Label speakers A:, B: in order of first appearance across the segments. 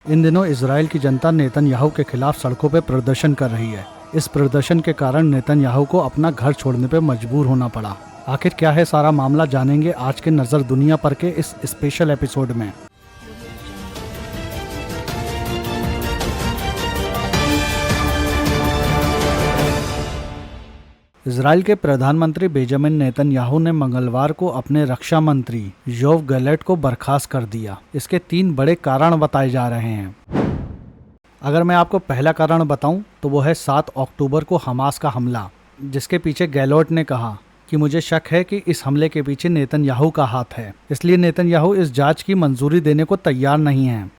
A: इन दिनों इजराइल की जनता नेतन्याहू के खिलाफ सड़कों पर प्रदर्शन कर रही है। इस प्रदर्शन के कारण नेतन्याहू को अपना घर छोड़ने पर मजबूर होना पड़ा। आखिर क्या है सारा मामला, जानेंगे आज के नज़र दुनिया पर के इस स्पेशल एपिसोड में। इजराइल के प्रधानमंत्री बेंजामिन नेतन्याहू ने मंगलवार को अपने रक्षा मंत्री योव गैलेंट को बर्खास्त कर दिया। इसके 3 बड़े कारण बताए जा रहे हैं। अगर मैं आपको पहला कारण बताऊं तो वो है 7 अक्टूबर को हमास का हमला, जिसके पीछे गैलेंट ने कहा कि मुझे शक है कि इस हमले के पीछे नेतन्याहू का हाथ है, इसलिए नेतन्याहू इस जांच की मंजूरी देने को तैयार नहीं है।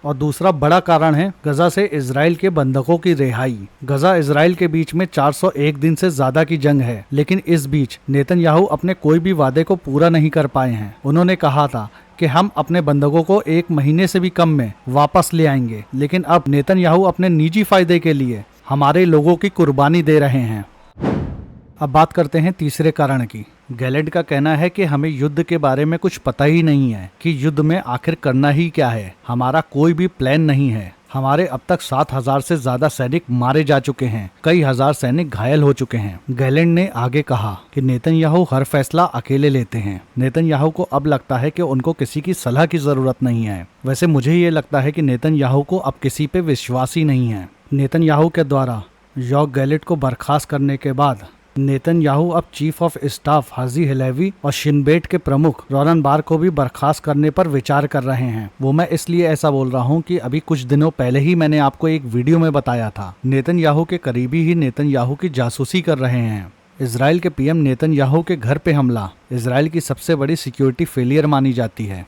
A: और दूसरा बड़ा कारण है गजा से इजराइल के बंधकों की रिहाई। गजा इजराइल के बीच में 401 दिन से ज्यादा की जंग है, लेकिन इस बीच नेतन्याहू अपने कोई भी वादे को पूरा नहीं कर पाए हैं। उन्होंने कहा था कि हम अपने बंधकों को 1 महीने से भी कम में वापस ले आएंगे, लेकिन अब नेतन्याहू अपने निजी फायदे के लिए हमारे लोगों की कुर्बानी दे रहे हैं। अब बात करते हैं तीसरे कारण की। गैलेंट का कहना है कि हमें युद्ध के बारे में कुछ पता ही नहीं है कि युद्ध में आखिर करना ही क्या है। हमारा कोई भी प्लान नहीं है। हमारे अब तक 7,000 से ज्यादा सैनिक मारे जा चुके हैं, कई हजार सैनिक घायल हो चुके हैं। गैलेंट ने आगे कहा कि नेतन्याहू हर फैसला अकेले लेते हैं। नेतन्याहू को अब लगता है कि उनको किसी की सलाह की जरूरत नहीं है। वैसे मुझे ये लगता है कि नेतन्याहू को अब किसी पे विश्वास ही नहीं है। नेतन्याहू के द्वारा योव गैलेंट को बर्खास्त करने के बाद नेतन्याहू अब chief of staff Haji Halevi और शिन बेट के प्रमुख रोनन बार को भी बर्खास्त करने पर विचार कर रहे हैं। वो मैं इसलिए ऐसा बोल रहा हूँ कि अभी कुछ दिनों पहले ही मैंने आपको एक वीडियो में बताया था, नेतन्याहू के करीबी ही नेतन्याहू की जासूसी कर रहे हैं। इजराइल के पीएम नेतन्याहू के घर पे हमला इजराइल की सबसे बड़ी सिक्योरिटी फेलियर मानी जाती है।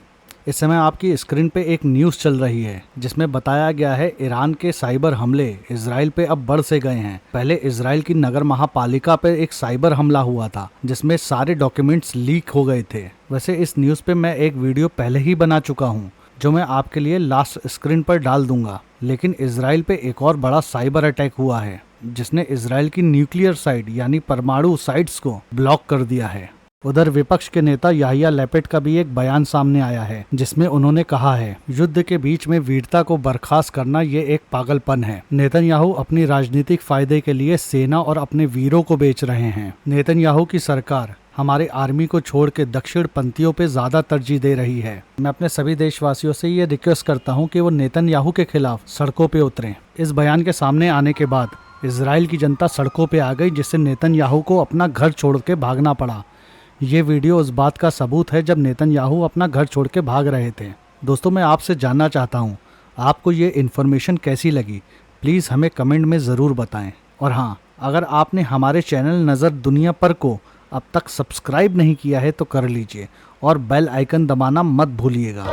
A: इस समय आपकी स्क्रीन पे एक न्यूज़ चल रही है जिसमें बताया गया है ईरान के साइबर हमले इजराइल पे अब बढ़ से गए हैं। पहले इजराइल की नगर महापालिका पे एक साइबर हमला हुआ था जिसमें सारे डॉक्यूमेंट्स लीक हो गए थे। वैसे इस न्यूज़ पे मैं एक वीडियो पहले ही बना चुका हूँ जो मैं आपके लिए लास्ट स्क्रीन पर डाल दूंगा। लेकिन इजराइल पे एक और बड़ा साइबर अटैक हुआ है जिसने इजराइल की न्यूक्लियर साइट यानी परमाणु साइट्स को ब्लॉक कर दिया है। उधर विपक्ष के नेता याहिया लैपिड का भी एक बयान सामने आया है जिसमें उन्होंने कहा है युद्ध के बीच में वीरता को बर्खास्त करना ये एक पागलपन है। नेतन्याहू अपनी राजनीतिक फायदे के लिए सेना और अपने वीरों को बेच रहे हैं। नेतन्याहू की सरकार हमारे आर्मी को छोड़ के दक्षिण पंथियों पे ज्यादा तरजीह दे रही है। मैं अपने सभी देशवासियों से ये रिक्वेस्ट करता हूँ कि वो नेतन्याहू के खिलाफ सड़कों पे उतरें। इस बयान के सामने आने के बाद इजराइल की जनता सड़कों पे आ गई, जिससे नेतन्याहू को अपना घर छोड़ के भागना पड़ा। ये वीडियो उस बात का सबूत है जब नेतन्याहू अपना घर छोड़ के भाग रहे थे। दोस्तों, मैं आपसे जानना चाहता हूँ आपको ये इन्फॉर्मेशन कैसी लगी, प्लीज़ हमें कमेंट में ज़रूर बताएं। और हाँ, अगर आपने हमारे चैनल नज़र दुनिया पर को अब तक सब्सक्राइब नहीं किया है तो कर लीजिए और बेल आइकन दबाना मत भूलिएगा।